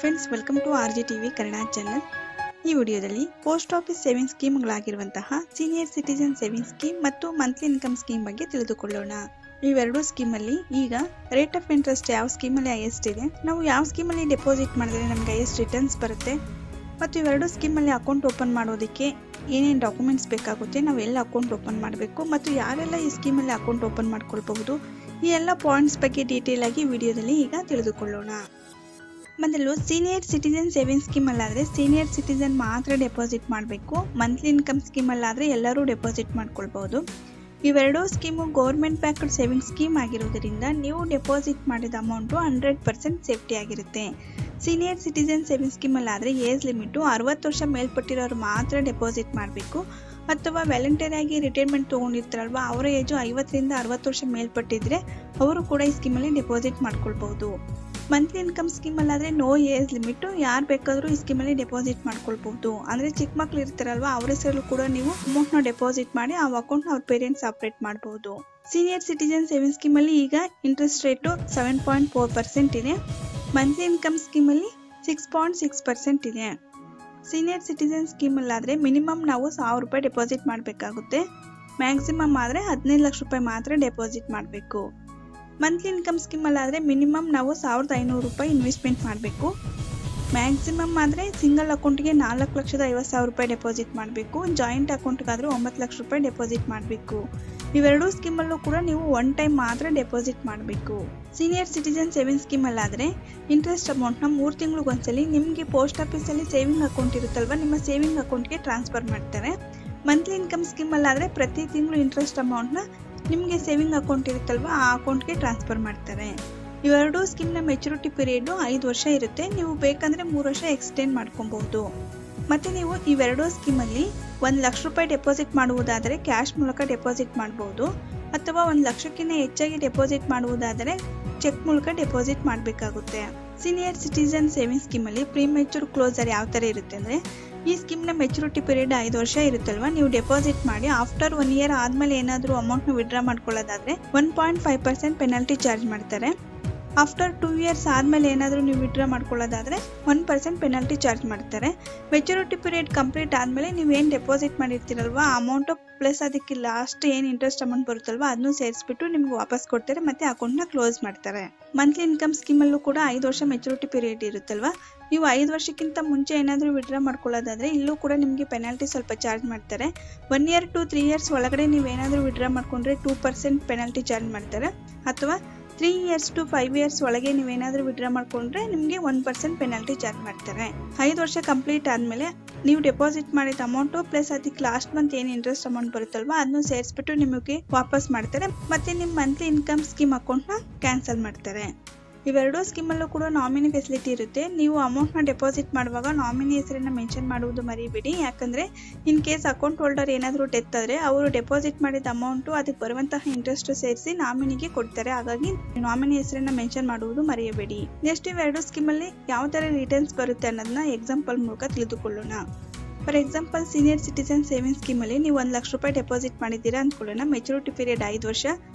Friends, welcome to RGTV Kannada channel. ಈ ವಿಡಿಯೋದಲ್ಲಿ post office saving ಸ್ಕೀಮ್ಗಳಾಗಿರುವಂತಹ ಸೀನಿಯರ್ ಸಿಟಿಜನ್ ಸೇವಿಂಗ್ ಸ್ಕೀಮ್ ಮತ್ತು ಮಂತ್ಲಿ ಇನ್ಕಮ್ ಸ್ಕೀಮ್ ಬಗ್ಗೆ ತಿಳಿದುಕೊಳ್ಳೋಣ. ಇವೆರಡು ಸ್ಕೀಮಲ್ಲಿ ಈಗ ರೇಟ್ ಆಫ್ ಇಂಟ್ರೆಸ್ಟ್ ಯಾವ ಸ್ಕೀಮಲ್ಲಿ ಹೈಯೆಸ್ಟ್ ಇದೆ, ನಾವು ಯಾವ ಸ್ಕೀಮಲ್ಲಿ ಡೆಪಾಸಿಟ್ ಮಾಡಿದ್ರೆ ನಮ್ಗೆ ಹೈಯೆಸ್ಟ್ ರಿಟರ್ನ್ಸ್ ಬರುತ್ತೆ, ಮತ್ತು ಇವೆರಡು ಸ್ಕೀಮಲ್ಲಿ ಅಕೌಂಟ್ ಓಪನ್ ಮಾಡೋದಕ್ಕೆ ಏನೇನು ಡಾಕ್ಯುಮೆಂಟ್ಸ್ ಬೇಕಾಗುತ್ತೆ, ನಾವು ಎಲ್ಲ ಅಕೌಂಟ್ ಓಪನ್ ಮಾಡಬೇಕು ಮತ್ತು ಯಾರೆಲ್ಲ ಈ ಸ್ಕೀಮಲ್ಲಿ ಅಕೌಂಟ್ ಓಪನ್ ಮಾಡ್ಕೊಳ್ಬಹುದು, ಈ ಎಲ್ಲ ಪಾಯಿಂಟ್ಸ್ ಬಗ್ಗೆ ಡೀಟೇಲ್ ಆಗಿ ವಿಡಿಯೋದಲ್ಲಿ ಈಗ ತಿಳಿದುಕೊಳ್ಳೋಣ. ಮೊದಲು ಸೀನಿಯರ್ ಸಿಟಿಜನ್ ಸೇವಿಂಗ್ ಸ್ಕೀಮ್ ಅಲ್ಲಾದರೆ ಸೀನಿಯರ್ ಸಿಟಿಜನ್ ಮಾತ್ರ ಡೆಪಾಸಿಟ್ ಮಾಡಬೇಕು. ಮಂತ್ಲಿ ಇನ್ಕಮ್ ಸ್ಕೀಮ್ ಅಲ್ಲಾದರೆ ಎಲ್ಲರೂ ಡೆಪಾಸಿಟ್ ಮಾಡ್ಕೊಳ್ಬಹುದು. ಇವೆರಡೂ scheme government backed saving scheme ಆಗಿರೋದ್ರಿಂದ ನೀವು ಡೆಪಾಸಿಟ್ ಮಾಡಿದ ಅಮೌಂಟು 100% ಸೇಫ್ಟಿ ಆಗಿರುತ್ತೆ. ಸೀನಿಯರ್ ಸಿಟಿಜನ್ ಸೇವಿಂಗ್ ಸ್ಕೀಮ್ ಅಲ್ಲಾದರೆ ಏಜ್ ಲಿಮಿಟು 60 ವರ್ಷ ಮೇಲ್ಪಟ್ಟಿರೋರು ಮಾತ್ರ ಡೆಪಾಸಿಟ್ ಮಾಡಬೇಕು. ಅಥವಾ ವ್ಯಾಲಂಟರಿ ಆಗಿ ರಿಟೈರ್ಮೆಂಟ್ ತೊಗೊಂಡಿರ್ತಾರಲ್ವ, ಅವರ ಏಜು 50ರಿಂದ 60 ವರ್ಷ ಮೇಲ್ಪಟ್ಟಿದ್ರೆ ಅವರು ಕೂಡ ಈ ಸ್ಕೀಮಲ್ಲಿ ಡೆಪಾಸಿಟ್ ಮಾಡ್ಕೊಳ್ಬಹುದು. ಮಂತ್ಲಿ ಇನ್ಕಮ್ ಸ್ಕೀಮ್ ಅಲ್ಲಾದರೆ ನೋ ಏಜ್ ಲಿಮಿಟ್, ಯಾರು ಬೇಕಾದರೂ ಈ ಸ್ಕೀಮಲ್ಲಿ ಡೆಪಾಸಿಟ್ ಮಾಡ್ಕೊಳ್ಬಹುದು. ಅಂದರೆ ಚಿಕ್ಕ ಮಕ್ಳು ಇರ್ತಾರಲ್ವ, ಅವ್ರ ಹೆಸರಲ್ಲೂ ಕೂಡ ನೀವು ಅಮೌಂಟ್ನ ಡೆಪಾಸಿಟ್ ಮಾಡಿ ಆ ಅಕೌಂಟ್ನ ಅವ್ರ ಪೇರೆಂಟ್ಸ್ ಆಪರೇಟ್ ಮಾಡಬಹುದು. ಸೀನಿಯರ್ ಸಿಟಿಜನ್ ಸೇವಿಂಗ್ ಸ್ಕೀಮಲ್ಲಿ ಈಗ ಇಂಟ್ರೆಸ್ಟ್ ರೇಟು 7.4% ಇದೆ. ಮಂತ್ಲಿ ಇನ್ಕಮ್ ಸ್ಕೀಮಲ್ಲಿ 6.6% ಇದೆ. ಸೀನಿಯರ್ ಸಿಟಿಜನ್ ಸ್ಕೀಮಲ್ಲಾದರೆ ಮಿನಿಮಮ್ ನಾವು 1000 ರೂಪಾಯಿ ಡೆಪಾಸಿಟ್ ಮಾಡಬೇಕಾಗುತ್ತೆ. ಮ್ಯಾಕ್ಸಿಮಮ್ ಆದರೆ 15 ಲಕ್ಷ ರೂಪಾಯಿ ಮಾತ್ರ ಡೆಪಾಸಿಟ್ ಮಾಡಬೇಕು. ಮಂತ್ಲಿ ಇನ್ಕಮ್ ಸ್ಕೀಮಲ್ಲಾದರೆ ಮಿನಿಮಮ್ ನಾವು 1500 ರೂಪಾಯಿ ಇನ್ವೆಸ್ಟ್ಮೆಂಟ್ ಮಾಡಬೇಕು. ಮ್ಯಾಕ್ಸಿಮಮ್ ಆದರೆ ಸಿಂಗಲ್ ಅಕೌಂಟ್ಗೆ 4,50,000 ರೂಪಾಯಿ ಡೆಪಾಸಿಟ್ ಮಾಡಬೇಕು. ಜಾಯಿಂಟ್ ಅಕೌಂಟ್ಗಾದರೂ 9 ಲಕ್ಷ ರೂಪಾಯಿ ಡೆಪಾಸಿಟ್ ಮಾಡಬೇಕು. ಇವೆರಡೂ ಸ್ಕೀಮಲ್ಲೂ ಕೂಡ ನೀವು ಒನ್ ಟೈಮ್ ಮಾತ್ರ ಡೆಪಾಸಿಟ್ ಮಾಡಬೇಕು. ಸೀನಿಯರ್ ಸಿಟಿಜನ್ ಸೇವಿಂಗ್ ಸ್ಕೀಮಲ್ಲಾದರೆ ಇಂಟ್ರೆಸ್ಟ್ ಅಮೌಂಟ್ನ 3 ತಿಂಗಳಿಗೊಂದ್ಸಲಿ ನಿಮಗೆ ಪೋಸ್ಟ್ ಆಫೀಸಲ್ಲಿ ಸೇವಿಂಗ್ ಅಕೌಂಟ್ ಇರುತ್ತಲ್ವ, ನಿಮ್ಮ ಸೇವಿಂಗ್ ಅಕೌಂಟ್ಗೆ ಟ್ರಾನ್ಸ್ಫರ್ ಮಾಡ್ತಾರೆ. ಮಂತ್ಲಿ ಇನ್ಕಮ್ ಸ್ಕೀಮಲ್ಲಾದರೆ ಪ್ರತಿ ತಿಂಗಳು ಇಂಟ್ರೆಸ್ಟ್ ಅಮೌಂಟ್ನ ನಿಮಗೆ ಸೇವಿಂಗ್ ಅಕೌಂಟ್ ಇರುತ್ತಲ್ವ, ಆ ಅಕೌಂಟ್ಗೆ ಟ್ರಾನ್ಸ್ಫರ್ ಮಾಡ್ತಾರೆ. ಇವೆರಡೂ ಸ್ಕೀಮ್ನ ಮೆಚುರಿಟಿ ಪೀರಿಯಡು 5 ವರ್ಷ ಇರುತ್ತೆ. ನೀವು ಬೇಕಂದರೆ 3 ವರ್ಷ ಎಕ್ಸ್ಟೆಂಡ್ ಮಾಡ್ಕೊಬಹುದು. ಮತ್ತು ನೀವು ಇವೆರಡೂ ಸ್ಕೀಮಲ್ಲಿ 1 ಲಕ್ಷ ರೂಪಾಯಿ ಡೆಪಾಸಿಟ್ ಮಾಡುವುದಾದರೆ ಕ್ಯಾಶ್ ಮೂಲಕ ಡೆಪಾಸಿಟ್ ಮಾಡಬಹುದು. ಅಥವಾ 1 ಲಕ್ಷಕ್ಕಿಂತ ಹೆಚ್ಚಾಗಿ ಡೆಪಾಸಿಟ್ ಮಾಡುವುದಾದರೆ ಚೆಕ್ ಮೂಲಕ ಡೆಪಾಸಿಟ್ ಮಾಡಬೇಕಾಗುತ್ತೆ. ಸೀನಿಯರ್ ಸಿಟಿಜನ್ ಸೇವಿಂಗ್ ಸ್ಕೀಮಲ್ಲಿ ಪ್ರೀಮೆಚೂರ್ ಕ್ಲೋಸರ್ ಯಾವ ಥರ ಇರುತ್ತೆ ಅಂದರೆ, ಈ ಸ್ಕೀಮ್ನ ಮೆಚುರಿಟಿ ಪೀರಿಯಡ್ 5 ವರ್ಷ ಇರುತ್ತಲ್ವ, ನೀವು ಡೆಪಾಸಿಟ್ ಮಾಡಿ ಆಫ್ಟರ್ 1 ಇಯರ್ ಆದಮೇಲೆ ಏನಾದರೂ ಅಮೌಂಟ್ನ ವಿಡ್ರಾ ಮಾಡ್ಕೊಳ್ಳೋದಾದರೆ 1.5% ಪೆನಾಲ್ಟಿ ಚಾರ್ಜ್ ಮಾಡ್ತಾರೆ. ಆಫ್ಟರ್ 2 ಇಯರ್ಸ್ ಆದಮೇಲೆ ಏನಾದರೂ ನೀವು ವಿಡ್ರಾ ಮಾಡ್ಕೊಳ್ಳೋದಾದರೆ 1% ಪೆನಾಲ್ಟಿ ಚಾರ್ಜ್ ಮಾಡ್ತಾರೆ. ಮೆಚುರಿಟಿ ಪೀರಿಯಡ್ ಕಂಪ್ಲೀಟ್ ಆದಮೇಲೆ ನೀವೇನು ಡೆಪಾಸಿಟ್ ಮಾಡಿರ್ತೀರಲ್ವ, ಆ ಅಮೌಂಟು ಪ್ಲಸ್ ಅದಕ್ಕೆ ಲಾಸ್ಟ್ ಏನು ಇಂಟ್ರೆಸ್ಟ್ ಅಮೌಂಟ್ ಬರುತ್ತಲ್ವ ಅದನ್ನು ಸೇರಿಸ್ಬಿಟ್ಟು ನಿಮ್ಗೆ ವಾಪಸ್ ಕೊಡ್ತಾರೆ ಮತ್ತು ಅಕೌಂಟ್ನ ಕ್ಲೋಸ್ ಮಾಡ್ತಾರೆ. ಮಂತ್ಲಿ ಇನ್ಕಮ್ ಸ್ಕೀಮಲ್ಲೂ ಕೂಡ 5 ವರ್ಷ ಮೆಚುರಿಟಿ ಪೀರಿಯಡ್ ಇರುತ್ತಲ್ವ, ನೀವು 5 ವರ್ಷಕ್ಕಿಂತ ಮುಂಚೆ ಏನಾದರೂ ವಿಡ್ರಾ ಮಾಡ್ಕೊಳ್ಳೋದಾದರೆ ಇಲ್ಲೂ ಕೂಡ ನಿಮಗೆ ಪೆನಾಲ್ಟಿ ಸ್ವಲ್ಪ ಚಾರ್ಜ್ ಮಾಡ್ತಾರೆ. 1 ಇಯರ್ ಟು 3 ಇಯರ್ಸ್ ಒಳಗಡೆ ನೀವೇನಾದರೂ ವಿಡ್ರಾ ಮಾಡ್ಕೊಂಡ್ರೆ 2% ಪೆನಾಲ್ಟಿ ಚಾರ್ಜ್ ಮಾಡ್ತಾರೆ. ಅಥವಾ 3 ಇಯರ್ಸ್ ಟು 5 ಇಯರ್ಸ್ ಒಳಗೆ ನೀವೇನಾದರೂ ವಿಡ್ರಾ ಮಾಡ್ಕೊಂಡ್ರೆ ನಿಮಗೆ 1% ಪೆನಾಲ್ಟಿ ಚಾರ್ಜ್ ಮಾಡ್ತಾರೆ. 5 ವರ್ಷ ಕಂಪ್ಲೀಟ್ ಆದಮೇಲೆ ನೀವು ಡೆಪಾಸಿಟ್ ಮಾಡಿದ ಅಮೌಂಟು ಪ್ಲಸ್ ಅದಕ್ಕೆ ಲಾಸ್ಟ್ ಮಂತ್ ಏನು ಇಂಟ್ರೆಸ್ಟ್ ಅಮೌಂಟ್ ಬರುತ್ತಲ್ವ ಅದನ್ನು ಸೇರಿಸ್ಬಿಟ್ಟು ನಿಮಗೆ ವಾಪಸ್ ಮಾಡ್ತಾರೆ ಮತ್ತು ನಿಮ್ಮ ಮಂತ್ಲಿ ಇನ್ಕಮ್ ಸ್ಕೀಮ್ ಅಕೌಂಟ್ನ ಕ್ಯಾನ್ಸಲ್ ಮಾಡ್ತಾರೆ. ಇವೆರಡೂ ಸ್ಕೀಮಲ್ಲೂ ಕೂಡ ನಾಮಿನಿ ಫೆಸಿಲಿಟಿ ಇರುತ್ತೆ. ನೀವು ಅಮೌಂಟ್ನ ಡೆಪಾಸಿಟ್ ಮಾಡುವಾಗ ನಾಮಿನಿ ಹೆಸರನ್ನ ಮೆನ್ಷನ್ ಮಾಡುವುದು ಮರಿಬೇಡಿ. ಯಾಕಂದರೆ ಇನ್ ಕೇಸ್ ಅಕೌಂಟ್ ಹೋಲ್ಡರ್ ಏನಾದರೂ ಡೆತ್ ಆದರೆ ಅವರು ಡೆಪಾಸಿಟ್ ಮಾಡಿದ ಅಮೌಂಟು ಅದಕ್ಕೆ ಬರುವಂತಹ ಇಂಟ್ರೆಸ್ಟ್ ಸೇರಿಸಿ ನಾಮಿನಿಗೆ ಕೊಡ್ತಾರೆ. ಹಾಗಾಗಿ ನಾಮಿನಿ ಹೆಸರನ್ನ ಮೆನ್ಷನ್ ಮಾಡುವುದು ಮರೆಯಬೇಡಿ. ನೆಕ್ಸ್ಟ್ ಇವೆರಡು ಸ್ಕೀಮಲ್ಲಿ ಯಾವ ಥರ ರಿಟರ್ನ್ಸ್ ಬರುತ್ತೆ ಅನ್ನೋದನ್ನ ಎಕ್ಸಾಂಪಲ್ ಮೂಲಕ ತಿಳಿದುಕೊಳ್ಳೋಣ. For example, senior citizen saving ಸ್ಕೀಮಲ್ಲಿ ನೀವು 1 ಲಕ್ಷ ರೂಪಾಯಿ ಡೆಪಾಸಿಟ್ ಮಾಡಿದ್ದೀರಾ ಅಂದ್ಕೊಳ್ಳೋಣ. ಮೆಚುರಿಟಿ ಪೀರಿಯಡ್ 5 ವರ್ಷ.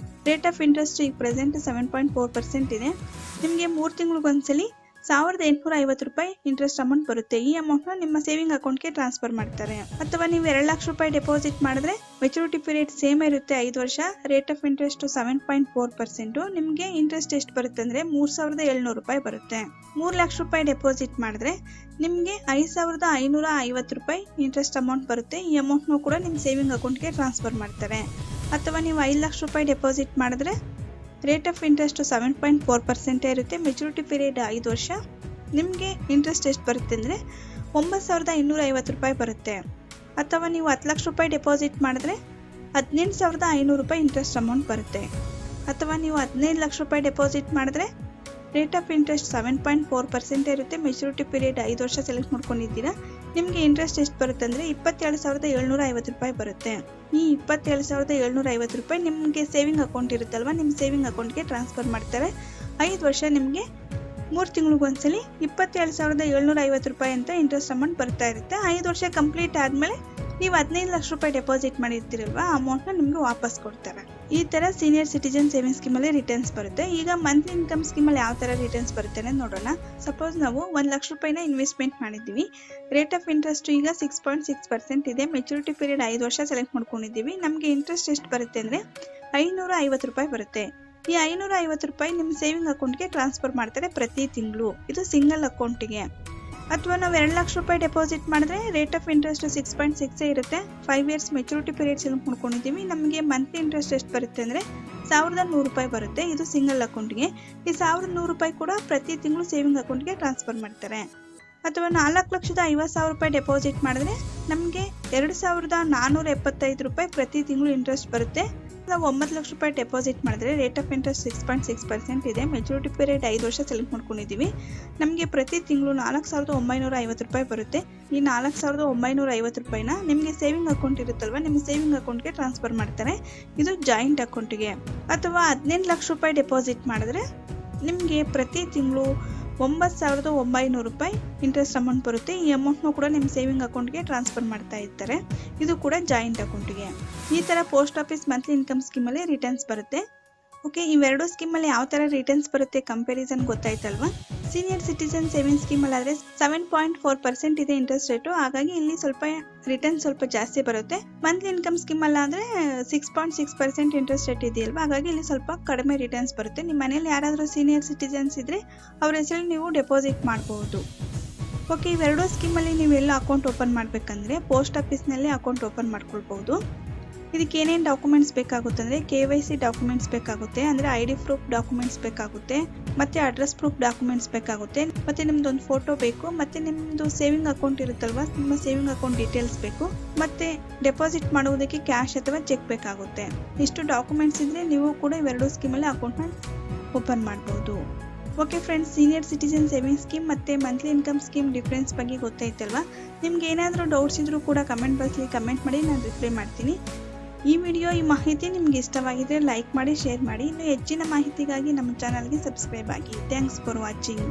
ರೇಟ್ ಆಫ್ ಇಂಟ್ರೆಸ್ಟ್ ಈಗ ಪ್ರೆಸೆಂಟ್ 7.4% ಇದೆ. ನಿಮಗೆ 3 ತಿಂಗಳಿಗೊಂದ್ಸಲಿ 1850 ರೂಪಾಯಿ ಇಂಟ್ರೆಸ್ಟ್ ಅಮೌಂಟ್ ಬರುತ್ತೆ. ಈ ಅಮೌಂಟ್ನ ನಿಮ್ಮ ಸೇವಿಂಗ್ ಅಕೌಂಟ್ಗೆ ಟ್ರಾನ್ಸ್ಫರ್ ಮಾಡ್ತಾರೆ. ಅಥವಾ ನೀವು 2 ಲಕ್ಷ ರೂಪಾಯಿ ಡೆಪಾಸಿಟ್ ಮಾಡಿದ್ರೆ ಮೆಚುರಿಟಿ ಪೀರಿಯಡ್ ಸೇಮ್ ಇರುತ್ತೆ, 5 ವರ್ಷ. Rate of interest 7.4%. ನಿಮಗೆ ಇಂಟ್ರೆಸ್ಟ್ ಎಷ್ಟು ಬರುತ್ತೆ ಅಂದರೆ 3700 ರೂಪಾಯಿ ಬರುತ್ತೆ. 3 ಲಕ್ಷ ರೂಪಾಯಿ ಡೆಪಾಸಿಟ್ ಮಾಡಿದ್ರೆ ನಿಮಗೆ 5550 ರೂಪಾಯಿ ಇಂಟ್ರೆಸ್ಟ್ ಅಮೌಂಟ್ ಬರುತ್ತೆ. ಈ ಅಮೌಂಟ್ನೂ ಕೂಡ ನಿಮ್ಮ ಸೇವಿಂಗ್ ಅಕೌಂಟ್ಗೆ ಟ್ರಾನ್ಸ್ಫರ್ ಮಾಡ್ತಾರೆ. ಅಥವಾ ನೀವು 5 ಲಕ್ಷ ರೂಪಾಯಿ ಡೆಪಾಸಿಟ್ ಮಾಡಿದ್ರೆ ರೇಟ್ ಆಫ್ ಇಂಟ್ರೆಸ್ಟ್ 7.4% ಇರುತ್ತೆ. ಮೆಚುರಿಟಿ ಪೀರಿಯಡ್ 5 ವರ್ಷ. ನಿಮಗೆ ಇಂಟ್ರೆಸ್ಟ್ ಎಷ್ಟು ಬರುತ್ತೆ ಅಂದರೆ 9250 ರೂಪಾಯಿ ಬರುತ್ತೆ. ಅಥವಾ ನೀವು 10 ಲಕ್ಷ ರೂಪಾಯಿ ಡೆಪಾಸಿಟ್ ಮಾಡಿದ್ರೆ 18500 ರೂಪಾಯಿ ಇಂಟ್ರೆಸ್ಟ್ ಅಮೌಂಟ್ ಬರುತ್ತೆ. ಅಥವಾ ನೀವು 15 ಲಕ್ಷ ರೂಪಾಯಿ ಡೆಪಾಸಿಟ್ ಮಾಡಿದ್ರೆ ರೇಟ್ ಆಫ್ ಇಂಟ್ರೆಸ್ಟ್ 7.4% ಇರುತ್ತೆ. ಮೆಚುರಿಟಿ ಪೀರಿಯಡ್ 5 ವರ್ಷ ಸೆಲೆಕ್ಟ್ ಮಾಡ್ಕೊಂಡಿದ್ದೀರಾ. ನಿಮಗೆ ಇಂಟ್ರೆಸ್ಟ್ ಎಷ್ಟು ಬರುತ್ತೆ ಅಂದರೆ 27,750 ರೂಪಾಯಿ ಬರುತ್ತೆ. ಈ 27,750 ರೂಪಾಯಿ ನಿಮಗೆ ಸೇವಿಂಗ್ ಅಕೌಂಟ್ ಇರುತ್ತಲ್ವ, ನಿಮ್ಮ ಸೇವಿಂಗ್ ಅಕೌಂಟ್ಗೆ ಟ್ರಾನ್ಸ್ಫರ್ ಮಾಡ್ತಾರೆ. 5 ವರ್ಷ ನಿಮಗೆ 3 ತಿಂಗಳಿಗೊಂದ್ಸಲಿ 27,750 ರೂಪಾಯಿ ಅಂತ ಇಂಟ್ರೆಸ್ಟ್ ಅಮೌಂಟ್ ಬರ್ತಾ ಇರುತ್ತೆ. 5 ವರ್ಷ ಕಂಪ್ಲೀಟ್ ಆದಮೇಲೆ ನೀವು 15 ಲಕ್ಷ ರೂಪಾಯಿ ಡೆಪಾಸಿಟ್ ಮಾಡಿರ್ತೀರಲ್ವ, ಆ ಅಮೌಂಟ್ನ ನಿಮಗೆ ವಾಪಸ್ ಕೊಡ್ತಾರೆ. ಈ ತರ ಸೀನಿಯರ್ ಸಿಟಿಜನ್ ಸೇವಿಂಗ್ ಸ್ಕೀಮ್ ಅಲ್ಲಿ ರಿಟರ್ನ್ಸ್ ಬರುತ್ತೆ. ಈಗ ಮಂತ್ಲಿ ಇನ್ಕಮ್ ಸ್ಕೀಮ್ ಅಲ್ಲಿ ಯಾವ ತರ ರಿಟರ್ನ್ಸ್ ಬರುತ್ತೆ ಅಂತ ನೋಡೋಣ. ಸಪೋಸ್ ನಾವು 1 ಲಕ್ಷ ರೂಪಾಯಿನ ಇನ್ವೆಸ್ಟ್ಮೆಂಟ್ ಮಾಡಿದ್ದೀವಿ. ರೇಟ್ ಆಫ್ ಇಂಟ್ರೆಸ್ಟ್ ಈಗ 6.6% ಇದೆ. ಮೆಚುರಿಟಿ ಪೀರಿಯಡ್ 5 ವರ್ಷ ಸೆಲೆಕ್ಟ್ ಮಾಡ್ಕೊಂಡಿದ್ದೀವಿ. ನಮಗೆ ಇಂಟ್ರೆಸ್ಟ್ ಎಷ್ಟು ಬರುತ್ತೆ ಅಂದ್ರೆ 550 ರೂಪಾಯಿ ಬರುತ್ತೆ. ಈ 550 ರೂಪಾಯಿ ನಿಮ್ಮ ಸೇವಿಂಗ್ ಅಕೌಂಟ್ಗೆ ಟ್ರಾನ್ಸ್ಫರ್ ಮಾಡ್ತಾರೆ ಪ್ರತಿ ತಿಂಗಳು. ಇದು ಸಿಂಗಲ್ ಅಕೌಂಟಿಗೆ. ಅಥವಾ ನಾವು 2 ಲಕ್ಷ ರೂಪಾಯಿ ಡೆಪಾಸಿಟ್ ಮಾಡಿದ್ರೆ ರೇಟ್ ಆಫ್ ಇಂಟ್ರೆಸ್ಟ್ 6.6 ಇರುತ್ತೆ. 5 ಇಯರ್ಸ್ ಮೆಚುರಿಟಿ ಪೀರಿಯಡ್ ಸೆಲೆಕ್ಟ್ ಮಾಡ್ಕೊಂಡಿದ್ದೀವಿ. ನಮಗೆ ಮಂತ್ಲಿ ಇಂಟ್ರೆಸ್ಟ್ ಎಷ್ಟು ಬರುತ್ತೆ ಅಂದರೆ 1100 ರೂಪಾಯಿ ಬರುತ್ತೆ. ಇದು ಸಿಂಗಲ್ ಅಕೌಂಟ್ಗೆ. ಈ 1100 ರೂಪಾಯಿ ಕೂಡ ಪ್ರತಿ ತಿಂಗಳು ಸೇವಿಂಗ್ ಅಕೌಂಟ್ಗೆ ಟ್ರಾನ್ಸ್ಫರ್ ಮಾಡ್ತಾರೆ. ಅಥವಾ 4,50,000 ರೂಪಾಯಿ ಡೆಪಾಸಿಟ್ ಮಾಡಿದ್ರೆ ನಮಗೆ 2,475 ರೂಪಾಯಿ ಪ್ರತಿ ತಿಂಗಳು ಇಂಟ್ರೆಸ್ಟ್ ಬರುತ್ತೆ. ನಾವು 9 ಲಕ್ಷ ರೂಪಾಯಿ ಡೆಪಾಸಿಟ್ ಮಾಡಿದ್ರೆ ರೇಟ್ ಆಫ್ ಇಂಟ್ರೆಸ್ಟ್ 6.6% ಇದೆ. ಮೆಚುರಿಟಿ ಪೀರಿಯಡ್ 5 ವರ್ಷ ಸೆಲೆಕ್ಟ್ ಮಾಡ್ಕೊಂಡಿದ್ದೀವಿ. ನಮಗೆ ಪ್ರತಿ ತಿಂಗಳು 4,950 ರೂಪಾಯಿ ಬರುತ್ತೆ. ಈ 4,950 ರೂಪಾಯಿನ ನಿಮಗೆ ಸೇವಿಂಗ್ ಅಕೌಂಟ್ ಇರುತ್ತಲ್ವ, ನಿಮ್ಮ ಸೇವಿಂಗ್ ಅಕೌಂಟ್ಗೆ ಟ್ರಾನ್ಸ್ಫರ್ ಮಾಡ್ತಾರೆ. ಇದು ಜಾಯಿಂಟ್ ಅಕೌಂಟಿಗೆ. ಅಥವಾ 18 ಲಕ್ಷ ರೂಪಾಯಿ ಡೆಪಾಸಿಟ್ ಮಾಡಿದ್ರೆ ನಿಮಗೆ ಪ್ರತಿ ತಿಂಗಳು 9,900 ರೂಪಾಯಿ ಇಂಟ್ರೆಸ್ಟ್ ಅಮೌಂಟ್ ಬರುತ್ತೆ. ಈ ಅಮೌಂಟ್ನು ಕೂಡ ನಿಮ್ಮ ಸೇವಿಂಗ್ ಅಕೌಂಟ್ಗೆ ಟ್ರಾನ್ಸ್ಫರ್ ಮಾಡ್ತಾ ಇರ್ತಾರೆ. ಇದು ಕೂಡ ಜಾಯಿಂಟ್ ಅಕೌಂಟ್ಗೆ. ಈ ಥರ ಪೋಸ್ಟ್ ಆಫೀಸ್ ಮಂತ್ಲಿ ಇನ್ಕಮ್ ಸ್ಕೀಮಲ್ಲಿ ರಿಟರ್ನ್ಸ್ ಬರುತ್ತೆ. ಓಕೆ, ಇವೆರಡು ಸ್ಕೀಮಲ್ಲಿ ಯಾವ ಥರ ರಿಟರ್ನ್ಸ್ ಬರುತ್ತೆ ಕಂಪ್ಯಾರಿಸನ್ ಗೊತ್ತಾಯ್ತಲ್ವಾ. ಸೀನಿಯರ್ ಸಿಟಿಜನ್ ಸೇವಿಂಗ್ ಸ್ಕೀಮಲ್ಲಿ ಆದರೆ 7.4% ಇದೆ ಇಂಟ್ರೆಸ್ಟ್ ರೇಟು. ಹಾಗಾಗಿ ಇಲ್ಲಿ ಸ್ವಲ್ಪ ರಿಟರ್ನ್ ಸ್ವಲ್ಪ ಜಾಸ್ತಿ ಬರುತ್ತೆ. ಮಂತ್ಲಿ ಇನ್ಕಮ್ ಸ್ಕೀಮಲ್ಲಿ ಆದರೆ 6.6% ಇಂಟ್ರೆಸ್ಟ್ ರೇಟ್ ಇದೆಯಲ್ವಾ, ಹಾಗಾಗಿ ಇಲ್ಲಿ ಸ್ವಲ್ಪ ಕಡಿಮೆ ರಿಟರ್ನ್ಸ್ ಬರುತ್ತೆ. ನಿಮ್ಮ ಮನೇಲಿ ಯಾರಾದರೂ ಸೀನಿಯರ್ ಸಿಟಿಜನ್ಸ್ ಇದ್ದರೆ ಅವ್ರ ಹೆಸರಲ್ಲಿ ನೀವು ಡೆಪಾಸಿಟ್ ಮಾಡಬಹುದು. ಓಕೆ, ಇವೆರಡು ಸ್ಕೀಮಲ್ಲಿ ನೀವೆಲ್ಲ ಅಕೌಂಟ್ ಓಪನ್ ಮಾಡಬೇಕಂದ್ರೆ ಪೋಸ್ಟ್ ಆಫೀಸ್ನಲ್ಲಿ ಅಕೌಂಟ್ ಓಪನ್ ಮಾಡ್ಕೊಳ್ಬಹುದು. ಇದಕ್ಕೆ ಏನೇನು ಡಾಕ್ಯುಮೆಂಟ್ಸ್ ಬೇಕಾಗುತ್ತೆ ಅಂದರೆ KYC ಡಾಕ್ಯುಮೆಂಟ್ಸ್ ಬೇಕಾಗುತ್ತೆ, ಅಂದರೆ ID ಪ್ರೂಫ್ ಡಾಕ್ಯುಮೆಂಟ್ಸ್ ಬೇಕಾಗುತ್ತೆ, ಮತ್ತು ಅಡ್ರೆಸ್ ಪ್ರೂಫ್ ಡಾಕ್ಯುಮೆಂಟ್ಸ್ ಬೇಕಾಗುತ್ತೆ, ಮತ್ತು ನಿಮ್ಮದೊಂದು ಫೋಟೋ ಬೇಕು, ಮತ್ತು ನಿಮ್ಮದು ಸೇವಿಂಗ್ ಅಕೌಂಟ್ ಇರುತ್ತಲ್ವ, ನಿಮ್ಮ ಸೇವಿಂಗ್ ಅಕೌಂಟ್ ಡೀಟೇಲ್ಸ್ ಬೇಕು, ಮತ್ತು ಡೆಪಾಸಿಟ್ ಮಾಡುವುದಕ್ಕೆ ಕ್ಯಾಶ್ ಅಥವಾ ಚೆಕ್ ಬೇಕಾಗುತ್ತೆ. ಇಷ್ಟು ಡಾಕ್ಯುಮೆಂಟ್ಸ್ ಇದ್ದರೆ ನೀವು ಕೂಡ ಇವೆರಡು ಸ್ಕೀಮಲ್ಲಿ ಅಕೌಂಟ್ನ ಓಪನ್ ಮಾಡ್ಬೋದು. Okay friends, senior citizen saving scheme ಮತ್ತು ಮಂತ್ಲಿ ಇನ್ಕಮ್ ಸ್ಕೀಮ್ ಡಿಫ್ರೆನ್ಸ್ ಬಗ್ಗೆ ಗೊತ್ತಾಯ್ತಲ್ವಾ. ನಿಮ್ಗೆ ಏನಾದರೂ ಡೌಟ್ಸ್ ಇದ್ದರೂ ಕೂಡ ಕಮೆಂಟ್ ಬಾಕ್ಸಲ್ಲಿ ಕಮೆಂಟ್ ಮಾಡಿ, ನಾನು ರಿಪ್ಲೈ ಮಾಡ್ತೀನಿ. ಈ ಮಾಹಿತಿ ನಿಮ್ಗೆ ಇಷ್ಟವಾಗಿದ್ರೆ ಲೈಕ್ ಮಾಡಿ, ಶೇರ್ ಮಾಡಿ. ಇನ್ನು ಹೆಚ್ಚಿನ ಮಾಹಿತಿಗಾಗಿ ನಮ್ಮ ಚಾನಲ್ಗೆ ಸಬ್ಸ್ಕ್ರೈಬ್ ಆಗಿ. Thanks for watching.